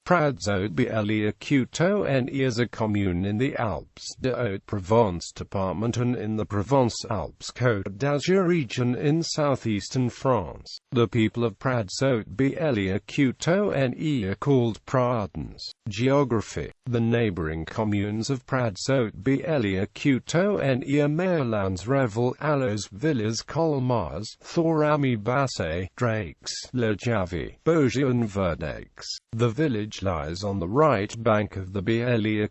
Prads-Haute-Bléone is a commune in the Alpes-de-Haute-Provence department and in the Provence-Alpes-Côte d'Azur region in southeastern France. The people of Prads-Haute-Bléone are called Pradins. Geography. The neighboring communes of Prads-Haute-Bléone are Merlans-Revel, Allos, Villas, Colmars, Thorami-Bassé, Drakes, Le Javy, Beaujeu and Verdex. The village lies on the right bank of the Bléone,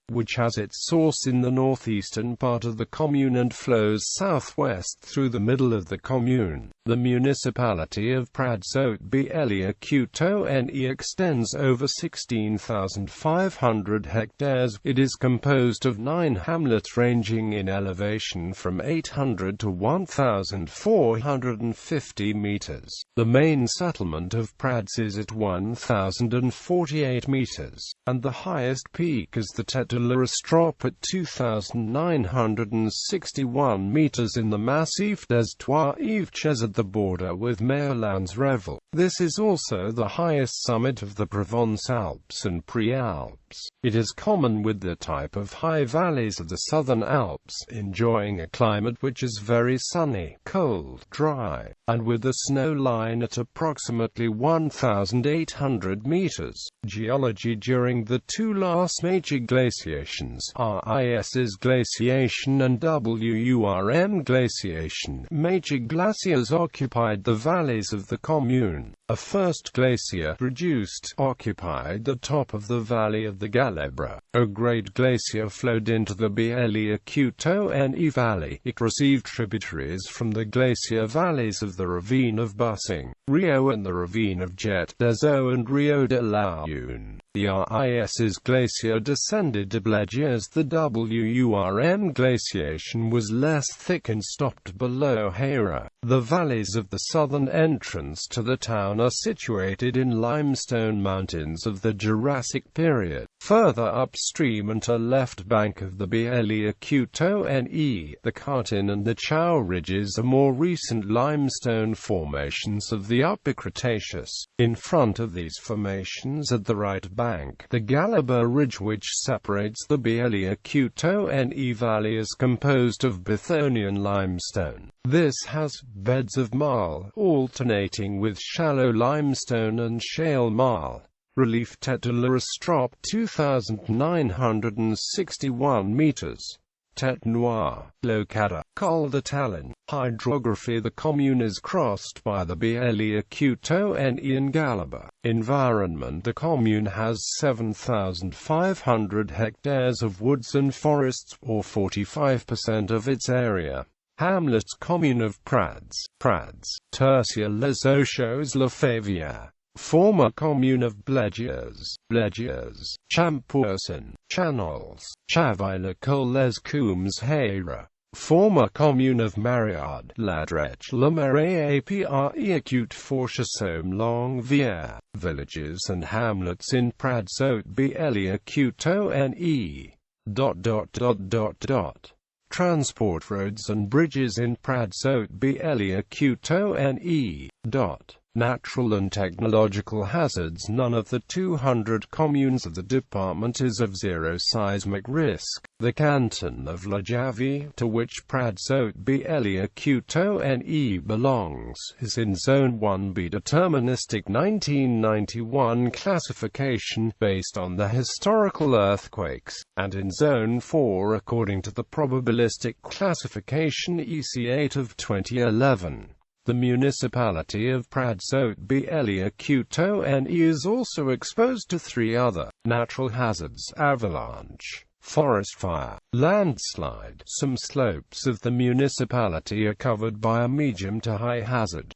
which has its source in the northeastern part of the commune and flows southwest through the middle of the commune. The municipality of Prads-Haute-Bléone extends over 16,500 hectares. It is composed of 9 hamlets ranging in elevation from 800 to 1,450 meters. The main settlement of Prads is at 1,048 meters, and the highest peak is the Tête de l'Estrop at 2,961 meters in the Massif des Trois-Yves at the border with Merlans-Revel. This is also the highest summit of the Provence-Alpes and Pre-Alpes. It is common with the type of high valleys of the southern Alps, enjoying a climate which is very sunny, cold, dry, and with the snow line at approximately 1,800 meters. Geology. During the two last major glaciations, RIS's glaciation and WURM glaciation, major glaciers occupied the valleys of the commune. A first glacier, occupied the top of the valley of the Galabra. A great glacier flowed into the Bléone valley. It received tributaries from the glacier valleys of the ravine of Bussing, Rio and the ravine of Jet des Eaux and Rio de la Une. The RIS's glacier descended to Blegiers. The WURM glaciation was less thick and stopped below Hera. The valleys of the southern entrance to the town are situated in limestone mountains of the Jurassic period. Further upstream and to left bank of the Bléone, the Cartin and the Chao ridges are more recent limestone formations of the Upper Cretaceous. In front of these formations at the right bank, the Galaba ridge which separates the Bléone valley is composed of Bithonian limestone. This has beds of marl, alternating with shallow limestone and shale marl. Relief. Tête de l'Estrop 2,961 meters. Tête Noire, Locada, Col de Talon. Hydrography. The commune is crossed by the Bléone and Galaba. Environment. The commune has 7,500 hectares of woods and forests, or 45% of its area. Hamlets. Commune of Prads, Tercia les Ochos la Favière. Former commune of Blegiers, Champourcin, Channels, Chaville les Combes Hera. Former commune of Mariade, Ladrech, Le Marais, Acute Forchesaume, Longuevière. Villages and hamlets in Prads-Haute-Bléone. Transport. Roads and bridges in Prads-Haute-Bléone. Natural and technological hazards. None of the 200 communes of the department is of zero seismic risk. The canton of Le Javy, to which Prads-Haute-Bléone belongs, is in Zone 1B deterministic 1991 classification, based on the historical earthquakes, and in Zone 4 according to the probabilistic classification EC8 of 2011. The municipality of Prads-Haute-Bléone is also exposed to 3 other natural hazards: avalanche, forest fire, landslide. Some slopes of the municipality are covered by a medium to high hazard.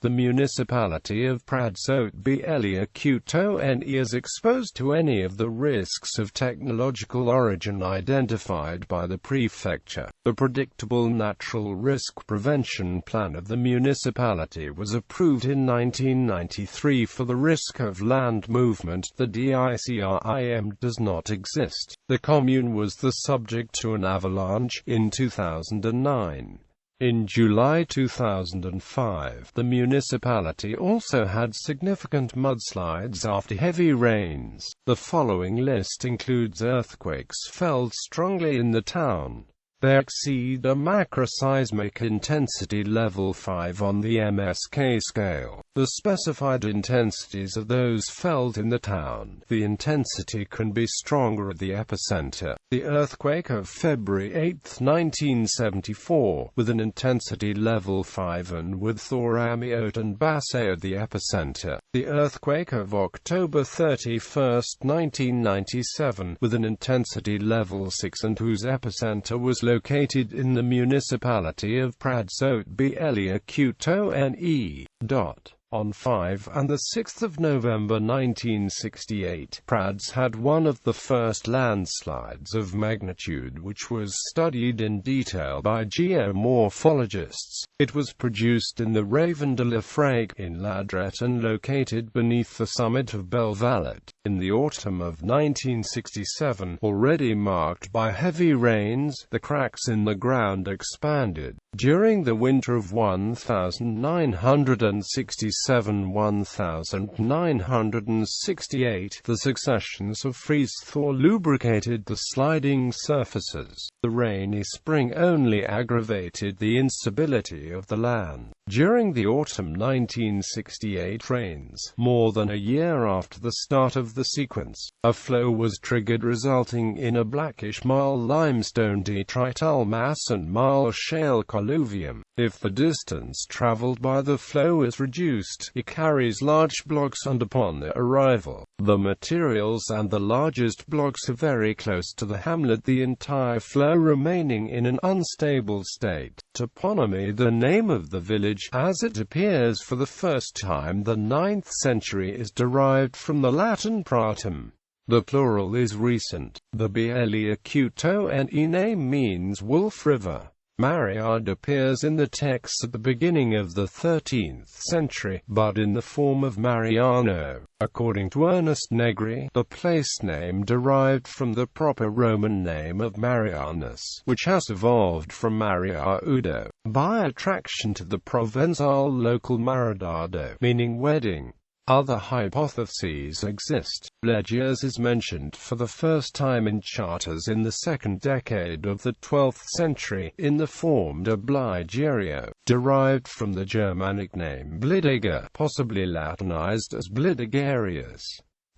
The municipality of Prads-Haute-Bléone is exposed to any of the risks of technological origin identified by the prefecture. The predictable natural risk prevention plan of the municipality was approved in 1993 for the risk of land movement. The DICRIM does not exist. The commune was the subject to an avalanche in 2009. In July 2005, the municipality also had significant mudslides after heavy rains. The following list includes earthquakes felt strongly in the town. They exceed a macroseismic intensity level 5 on the MSK scale. The specified intensities are those felt in the town. The intensity can be stronger at the epicenter. The earthquake of February 8, 1974, with an intensity level 5 and with Thoramiote and Basse at the epicenter. The earthquake of October 31, 1997, with an intensity level 6 and whose epicenter was located in the municipality of Prads-Haute-Bléone. On 5 and 6 November 1968, Prads had one of the first landslides of magnitude which was studied in detail by geomorphologists. It was produced in the Ravin de la Frague in Ladret and located beneath the summit of Belvalet. In the autumn of 1967, already marked by heavy rains, the cracks in the ground expanded. During the winter of 1967–1968, the successions of freeze-thaw lubricated the sliding surfaces. The rainy spring only aggravated the instability of the land. During the autumn 1968 rains, more than a year after the start of the sequence, a flow was triggered resulting in a blackish marl limestone detrital mass and marl shale colluvium. If the distance traveled by the flow is reduced, it carries large blocks, and upon their arrival, the materials and the largest blocks are very close to the hamlet, the entire flow remaining in an unstable state. Toponymy: the name of the village, as it appears for the first time the 9th century, is derived from the Latin pratum. The plural is recent. The Blazon name means wolf river. Mariade appears in the texts at the beginning of the 13th century, but in the form of Mariano. According to Ernest Negri, the place name derived from the proper Roman name of Marianus, which has evolved from Maria Udo, by attraction to the Provençal local maridado, meaning wedding. Other hypotheses exist. Blegiers is mentioned for the first time in charters in the second decade of the 12th century, in the form de Bligerio, derived from the Germanic name Blidiger, possibly Latinized as Blidigarius.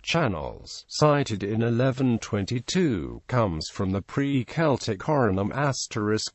Channels, cited in 1122, comes from the pre-Celtic horonum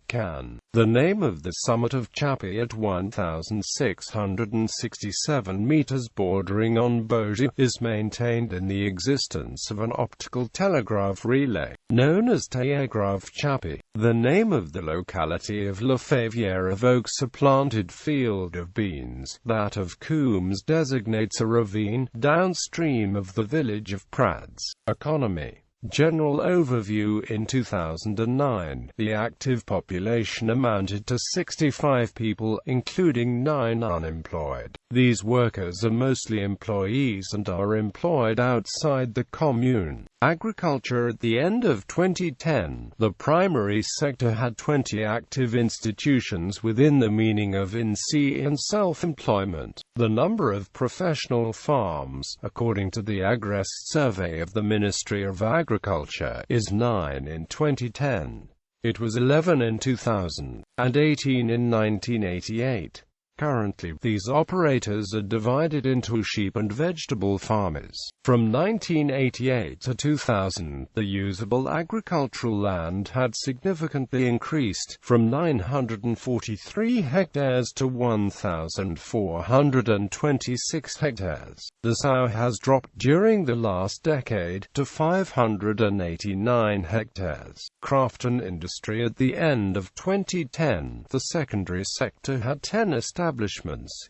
*can. The name of the summit of Chappy at 1,667 meters bordering on Beaujeu is maintained in the existence of an optical telegraph relay, known as Télégraphe Chappy. The name of the locality of La Favière evokes a planted field of beans. That of Coombs designates a ravine, downstream of the village of Prads. Economy. General overview. In 2009, the active population amounted to 65 people, including 9 unemployed. These workers are mostly employees and are employed outside the commune. Agriculture. At the end of 2010, the primary sector had 20 active institutions within the meaning of in-see and self-employment. The number of professional farms, according to the Agrest survey of the Ministry of Agriculture, is 9 in 2010. It was 11 in 2000, and 18 in 1988. Currently, these operators are divided into sheep and vegetable farmers. From 1988 to 2000, the usable agricultural land had significantly increased, from 943 hectares to 1,426 hectares. The sow has dropped during the last decade to 589 hectares. Craft and industry. At the end of 2010, the secondary sector had 10 establishments,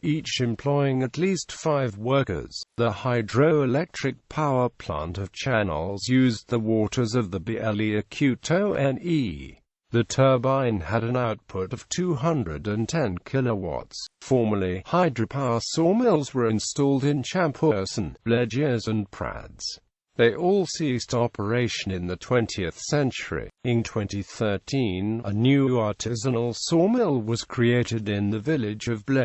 each employing at least 5 workers. The hydroelectric power plant of Channels used the waters of the Blazon. The turbine had an output of 210 kilowatts. Formerly, hydropower sawmills were installed in Champourson, Blegiers and Prads. They all ceased operation in the 20th century. In 2013, a new artisanal sawmill was created in the village of Blazon.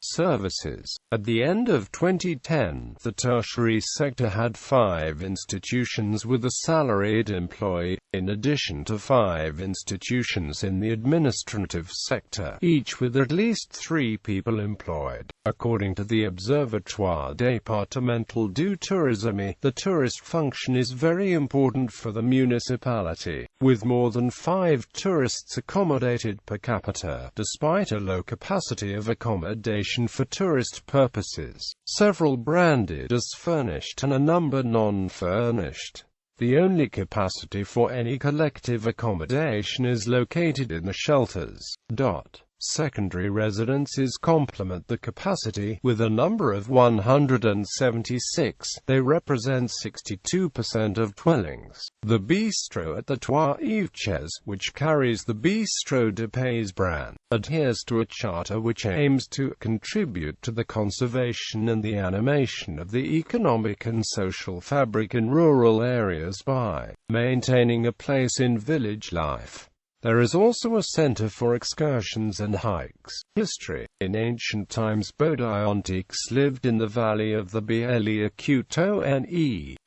Services. At the end of 2010, the tertiary sector had 5 institutions with a salaried employee, in addition to 5 institutions in the administrative sector, each with at least 3 people employed. According to the Observatoire départemental du tourisme, the tourist function is very important for the municipality, with more than 5 tourists accommodated per capita, despite a low capacity of accommodation for tourist purposes. Several branded as furnished and a number non-furnished. The only capacity for any collective accommodation is located in the shelters. Secondary residences complement the capacity, with a number of 176. They represent 62% of dwellings. The bistro at the Trois-Yves, which carries the Bistro de Pays brand, adheres to a charter which aims to contribute to the conservation and the animation of the economic and social fabric in rural areas by maintaining a place in village life. There is also a center for excursions and hikes. History. In ancient times, Pradins lived in the valley of the Blazon,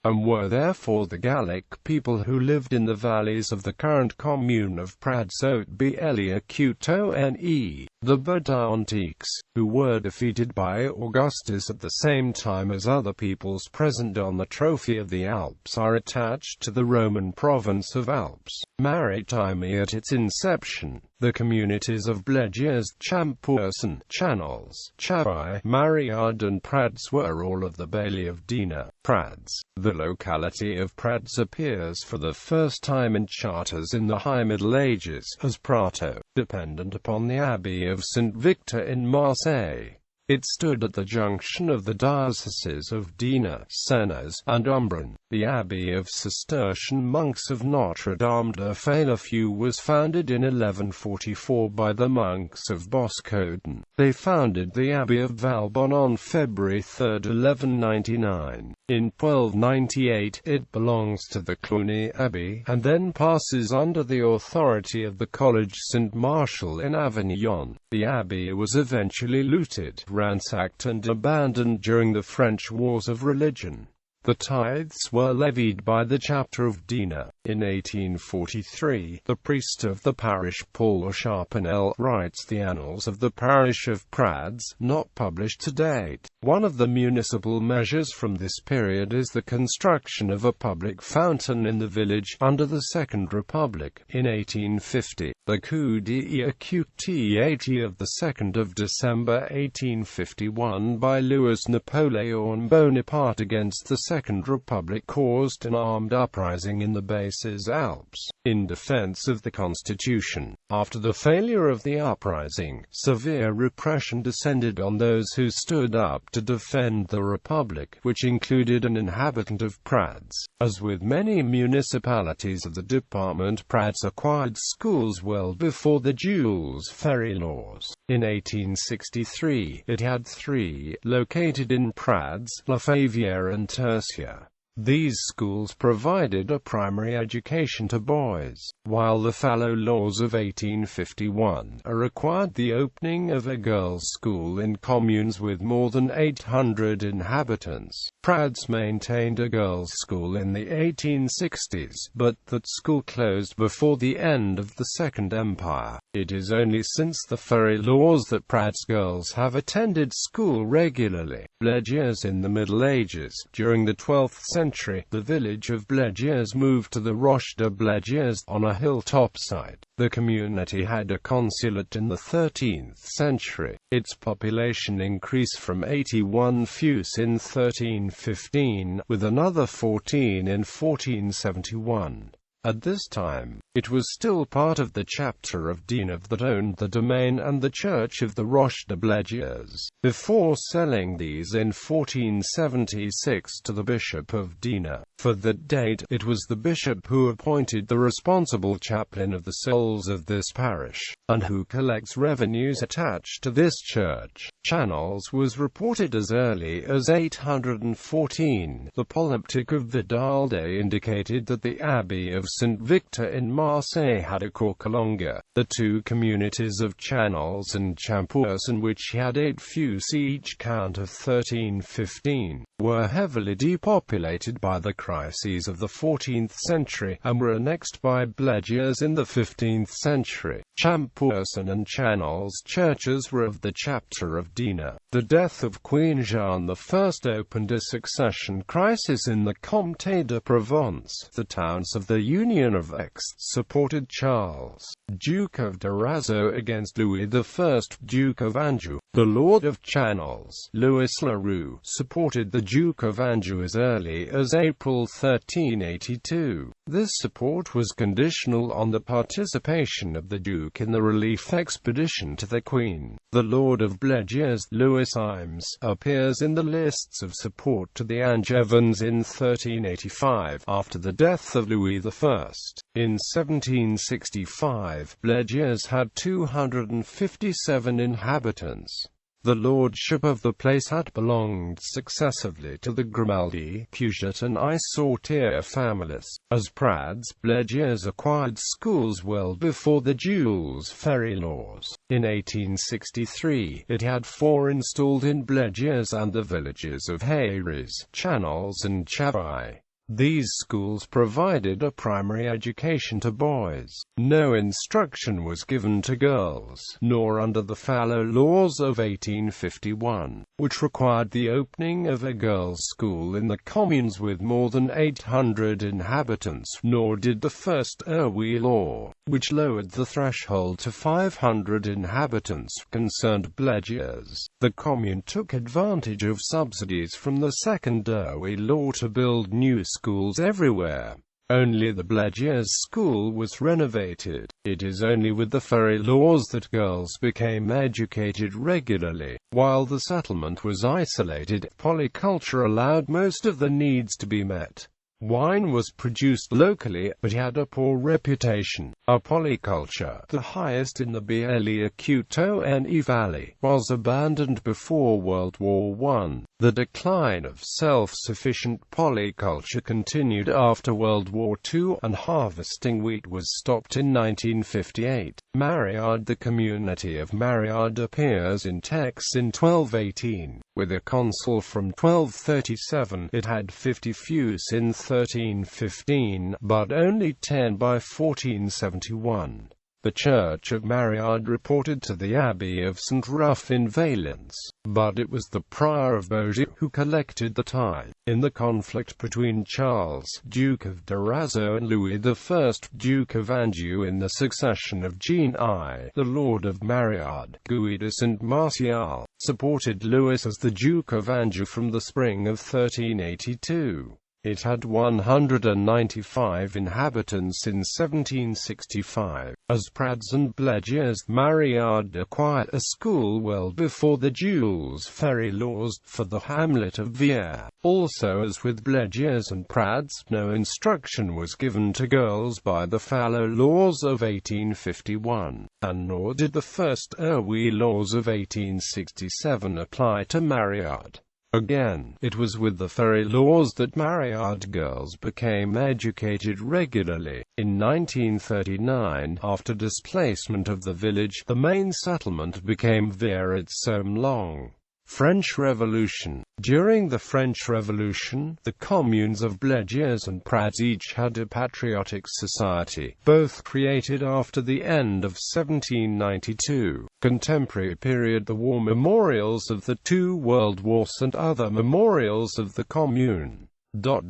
and were therefore the Gallic people who lived in the valleys of the current commune of Prads-Haute-Bléone. The Pradins, who were defeated by Augustus at the same time as other peoples present on the trophy of the Alps, are attached to the Roman province of Alps Maritime at its inception. The communities of Blazon, Champurson, Channels, Chapai, Mariade and Prads were all of the Bailey of Dina. Prads. The locality of Prads appears for the first time in charters in the High Middle Ages as Prato, dependent upon the Abbey of St. Victor in Marseille. It stood at the junction of the dioceses of Dina, Senez, and Umbrin. The Abbey of Cistercian monks of Notre-Dame-de-Failafeu was founded in 1144 by the monks of Boscoden. They founded the Abbey of Valbonne on February 3, 1199. In 1298, it belongs to the Cluny Abbey, and then passes under the authority of the College St. Martial in Avignon. The abbey was eventually looted, ransacked and abandoned during the French Wars of Religion. The tithes were levied by the chapter of Dina. In 1843, the priest of the parish Paul Charpenel writes the annals of the parish of Prads, not published to date. One of the municipal measures from this period is the construction of a public fountain in the village, under the Second Republic. In 1850, the coup d'état of the 2nd of December 1851 by Louis Napoleon Bonaparte against the Second Republic caused an armed uprising in the Basses Alps, in defense of the Constitution. After the failure of the uprising, severe repression descended on those who stood up to defend the Republic, which included an inhabitant of Prads. As with many municipalities of the department, Prads acquired schools well before the Jules Ferry laws. In 1863, it had 3, located in Prads, La Favière and Tercia. These schools provided a primary education to boys, while the fallow laws of 1851 required the opening of a girls' school in communes with more than 800 inhabitants. Prads maintained a girls' school in the 1860s, but that school closed before the end of the Second Empire. It is only since the Ferry laws that Prads girls have attended school regularly. Blazon in the Middle Ages. During the 12th century, the village of Blazon moved to the Roche de Blazon on a hilltop site. The community had a consulate in the 13th century. Its population increased from 81 fus in 1315, with another 14 in 1471. At this time, it was still part of the chapter of Dina that owned the domain and the church of the Roche de Blazon, before selling these in 1476 to the Bishop of Dina. For that date, it was the bishop who appointed the responsible chaplain of the souls of this parish, and who collects revenues attached to this church. Channels was reported as early as 814. The polyptych of Vidalde indicated that the Abbey of St. Victor in Marseille had a Corcalonga. The two communities of Channels and Champourcin, which had 8 feuds each count of 1315, were heavily depopulated by the crises of the 14th century, and were annexed by Blegiers in the 15th century. Champourcin and Channels churches were of the chapter of Dina. The death of Queen Jeanne I opened a succession crisis in the Comté de Provence. The towns of the Union of Aix supported Charles, Duke of Durazzo, against Louis I, Duke of Anjou. The Lord of Channels, Louis Leroux, supported the Duke of Anjou as early as April 1382. This support was conditional on the participation of the Duke in the relief expedition to the Queen. The Lord of Blegiers, Louis Image, appears in the lists of support to the Angevins in 1385, after the death of Louis I. In 1765, Blegiers had 257 inhabitants. The lordship of the place had belonged successively to the Grimaldi, Puget and Issortier families. As Prads-Blegiers acquired schools well before the Jules Ferry laws. In 1863, it had 4 installed in Blegiers and the villages of Hayres, Channels and Chavai. These schools provided a primary education to boys. No instruction was given to girls, nor under the fallow laws of 1851, which required the opening of a girls' school in the communes with more than 800 inhabitants, nor did the first Erwi law, which lowered the threshold to 500 inhabitants, concerned Blegiers. The commune took advantage of subsidies from the second Erwi law to build new schools everywhere. Only the Blegiers school was renovated. It is only with the Ferry laws that girls became educated regularly. While the settlement was isolated, polyculture allowed most of the needs to be met. Wine was produced locally, but had a poor reputation. A polyculture, the highest in the Bielia-Coutonne Valley, was abandoned before World War I. The decline of self-sufficient polyculture continued after World War II, and harvesting wheat was stopped in 1958. Mariade. The community of Mariade appears in texts in 1218. With a consul from 1237, it had 50 feuds in 1315, but only 10 by 1471. The Church of Mariade reported to the Abbey of St. Ruf in Valence, but it was the Prior of Beaujeu who collected the tithe. In the conflict between Charles, Duke of Durazzo, and Louis I, Duke of Anjou in the succession of Jean I, the Lord of Mariade, Guy de Saint-Martial, supported Louis as the Duke of Anjou from the spring of 1382. It had 195 inhabitants in 1765. As Prads and Blegiers, Mariade acquired a school well before the Jules Ferry laws, for the hamlet of Vierre. Also, as with Blegiers and Prads, no instruction was given to girls by the fallow laws of 1851, and nor did the first Erwi laws of 1867 apply to Mariade. Again, it was with the Ferry laws that Mariade girls became educated regularly. In 1939, after displacement of the village, the main settlement became Vierre-et-Somme-Long. French Revolution. During the French Revolution, the communes of Blegiers and Prads each had a patriotic society, both created after the end of 1792. Contemporary period. The war memorials of the 2 world wars and other memorials of the commune. On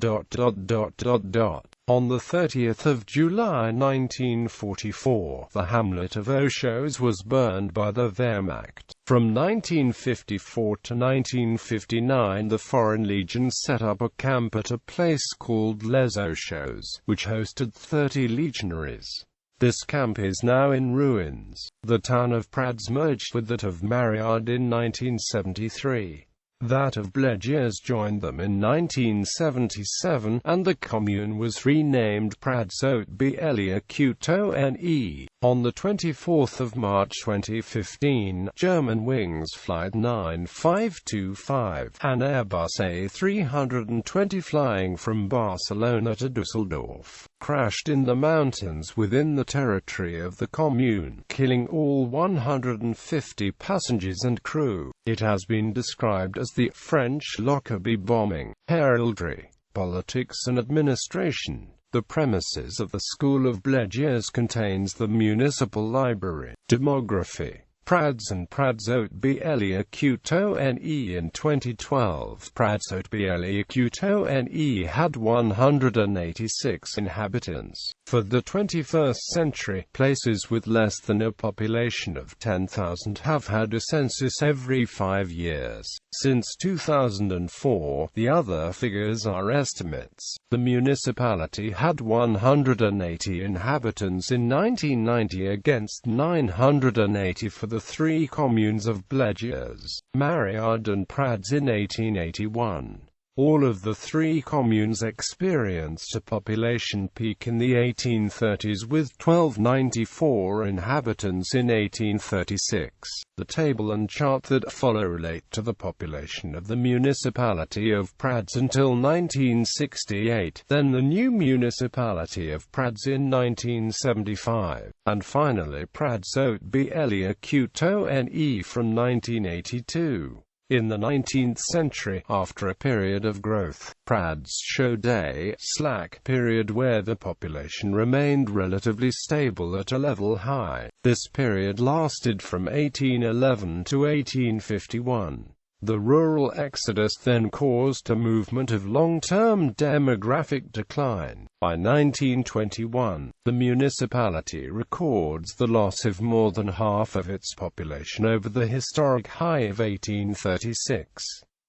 the 30th of July 1944, the hamlet of Auchaux was burned by the Wehrmacht. From 1954 to 1959, the Foreign Legion set up a camp at a place called Les Auchaux, which hosted 30 legionaries. This camp is now in ruins. The town of Prads merged with that of Mariade in 1973. That of Blegiers joined them in 1977, and the commune was renamed Prads-Haute-Bléone. On the 24th of March 2015, German Wings Flight 9525, an Airbus A320 flying from Barcelona to Düsseldorf, crashed in the mountains within the territory of the commune, killing all 150 passengers and crew. It has been described as the French Lockerbie bombing. Heraldry, politics and administration. The premises of the School of Blazon contains the municipal library. Demography. Prads and Prads-Haute-Bléone in 2012. Prads-Haute-Bléone had 186 inhabitants. For the 21st century, places with less than a population of 10,000 have had a census every 5 years. Since 2004, the other figures are estimates. The municipality had 180 inhabitants in 1990 against 980 for the 3 communes of Blazon, Mariade and Prads in 1881. All of the 3 communes experienced a population peak in the 1830s with 1294 inhabitants in 1836. The table and chart that follow relate to the population of the municipality of Prads until 1968, then the new municipality of Prads in 1975, and finally Prads-Haute-Bléone from 1982. In the 19th century, after a period of growth, Prads showed a slack period where the population remained relatively stable at a level high. This period lasted from 1811 to 1851. The rural exodus then caused a movement of long-term demographic decline. By 1921, the municipality records the loss of more than half of its population over the historic high of 1836.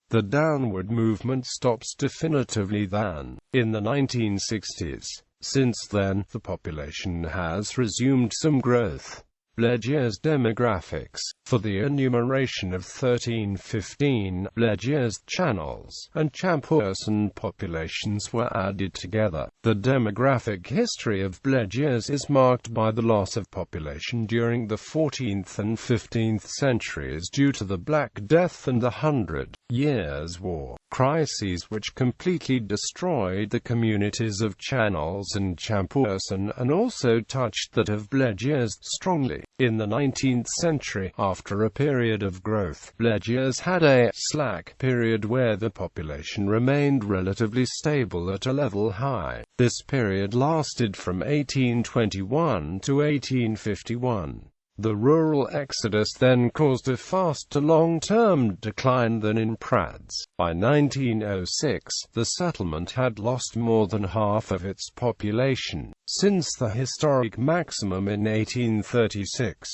The downward movement stops definitively then, in the 1960s. Since then, the population has resumed some growth. Blazon's demographics. For the enumeration of 1315, Blazon's channels and Champurson populations were added together. The demographic history of Blazon is marked by the loss of population during the 14th and 15th centuries due to the Black Death and the 100 Years' War, crises which completely destroyed the communities of Channels and Champurson and also touched that of Blazon strongly. In the 19th century, after a period of growth, Blazon had a slack period where the population remained relatively stable at a level high. This period lasted from 1821 to 1851. The rural exodus then caused a faster long-term decline than in Prads. By 1906, the settlement had lost more than half of its population, since the historic maximum in 1836.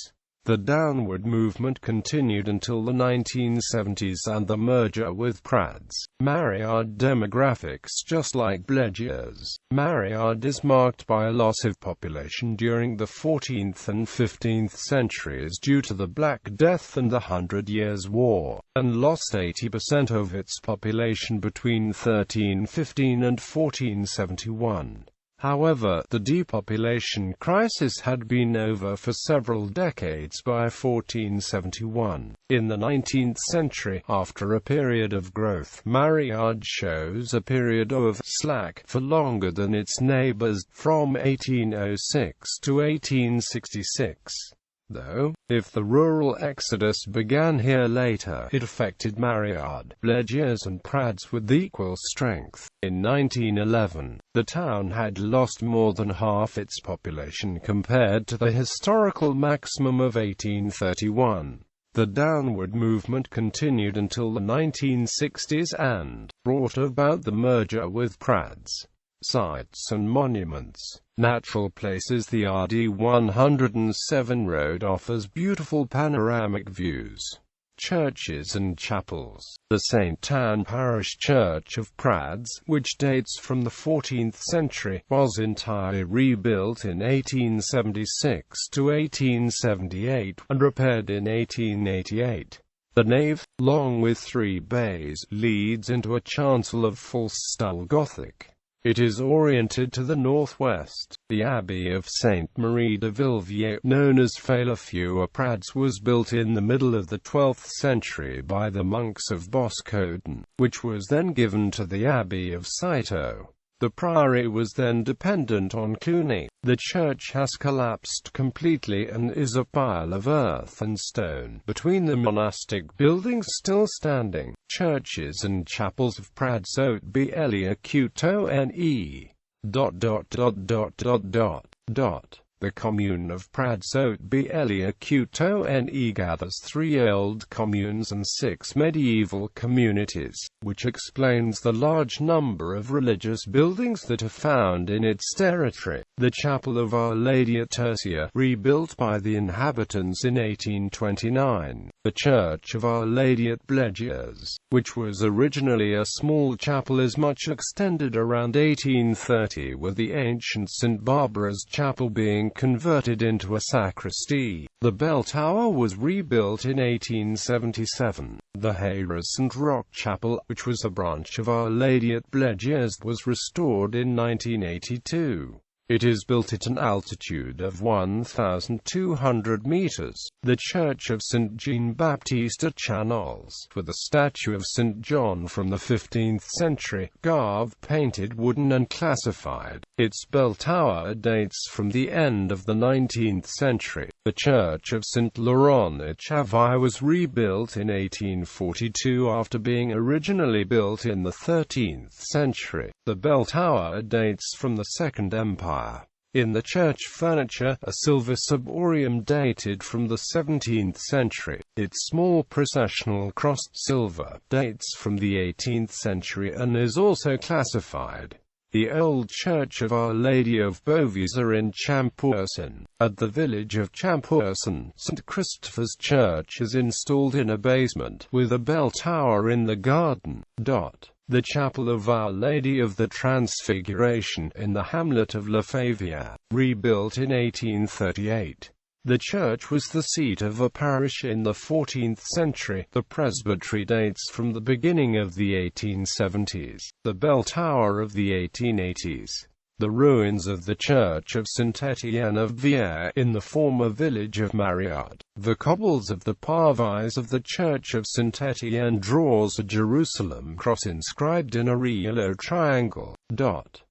The downward movement continued until the 1970s and the merger with Prads. Mariade demographics. Just like Blazon's, Mariade is marked by a loss of population during the 14th and 15th centuries due to the Black Death and the 100 Years' War, and lost 80% of its population between 1315 and 1471. However, the depopulation crisis had been over for several decades by 1471. In the 19th century, after a period of growth, Mariade shows a period of slack for longer than its neighbors, from 1806 to 1866. Though, if the rural exodus began here later, it affected Mariade, Blazon and Prads with equal strength. In 1911, the town had lost more than half its population compared to the historical maximum of 1831. The downward movement continued until the 1960s and brought about the merger with Prads. Sites and monuments. Natural places. The RD 107 road offers beautiful panoramic views. Churches and chapels. The St. Anne Parish Church of Prads, which dates from the 14th century, was entirely rebuilt in 1876 to 1878, and repaired in 1888. The nave, long with 3 bays, leads into a chancel of false-style Gothic. It is oriented to the northwest. The Abbey of Sainte-Marie de Villevier, known as Faillefeu-à-Prads, was built in the middle of the 12th century by the monks of Boscoden, which was then given to the Abbey of Citeaux. The priory was then dependent on Cluny. The church has collapsed completely and is a pile of earth and stone. Between the monastic buildings still standing, churches and chapels of Prads-Haute-Bléone. The commune of Prads-Haute-Bléone gathers 3 old communes and 6 medieval communities, which explains the large number of religious buildings that are found in its territory. The chapel of Our Lady at Tertia, rebuilt by the inhabitants in 1829. The church of Our Lady at Blazon, which was originally a small chapel, is much extended around 1830, with the ancient St. Barbara's chapel being converted into a sacristy. The bell tower was rebuilt in 1877. The St. Roch Chapel, which was a branch of Our Lady at Blazon, was restored in 1982. It is built at an altitude of 1,200 meters. The Church of St. Jean-Baptiste at Channels, with a statue of St. John from the 15th century, carved, painted, wooden and classified. Its bell tower dates from the end of the 19th century. The Church of St. Laurent at Chaville was rebuilt in 1842 after being originally built in the 13th century. The bell tower dates from the Second Empire. In the church furniture, a silver ciborium dated from the 17th century. Its small processional crossed silver dates from the 18th century and is also classified. The old church of Our Lady of Beauvisar in Champourson. At the village of Champourson, St. Christopher's Church is installed in a basement, with a bell tower in the garden. The chapel of Our Lady of the Transfiguration in the hamlet of La Favière, rebuilt in 1838. The church was the seat of a parish in the 14th century. The presbytery dates from the beginning of the 1870s. The bell tower of the 1880s. The ruins of the Church of Saint-Étienne of Vière in the former village of Mariade. The cobbles of the parvis of the Church of Saint-Étienne draws a Jerusalem cross inscribed in a yellow triangle.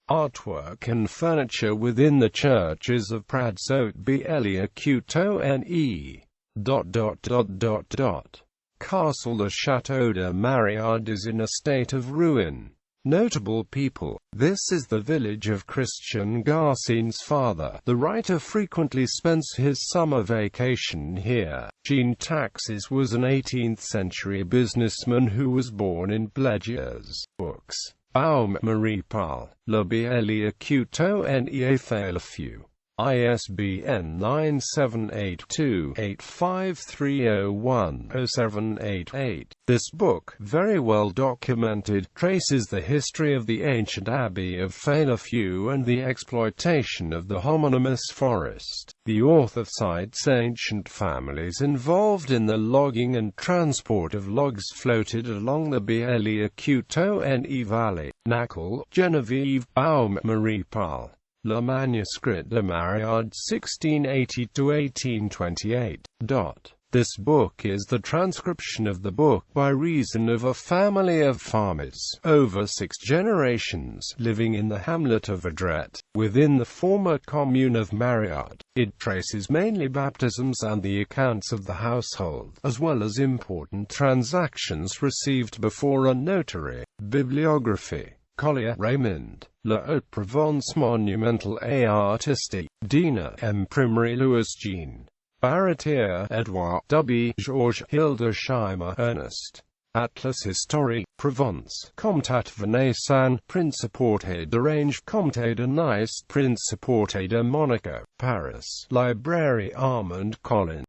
Artwork and furniture within the churches of Prads-Haute-Bléone. Castle the Château de Mariade is in a state of ruin. Notable people. This is the village of Christian Garcine's father. The writer frequently spends his summer vacation here. Jean Taxis was an 18th-century businessman who was born in Blazon. Books. Aups Marie Paul. La Belle Failafew. ISBN 9782853010788. This book, very well documented, traces the history of the ancient abbey of Failafew and the exploitation of the homonymous forest. The author cites ancient families involved in the logging and transport of logs floated along the Belle Valley. Nacle, Genevieve, Aups Marie Paul. Le Manuscrit de Mariade 1680–1828. This book is the transcription of the book by reason of a family of farmers, over 6 generations, living in the hamlet of Adret, within the former commune of Mariade. It traces mainly baptisms and the accounts of the household, as well as important transactions received before a notary. Bibliography. Collier, Raymond. La Haute-Provence Monumental et Artistique. Dina, Imprimerie Louis Jean. Baratier, Edouard. W. Georges. Hildesheimer, Ernest. Atlas Historique. Provence. Comtat Venaissin. Principauté d'Orange. Comté de Nice. Principauté de Monaco. Paris. Librairie Armand Collin.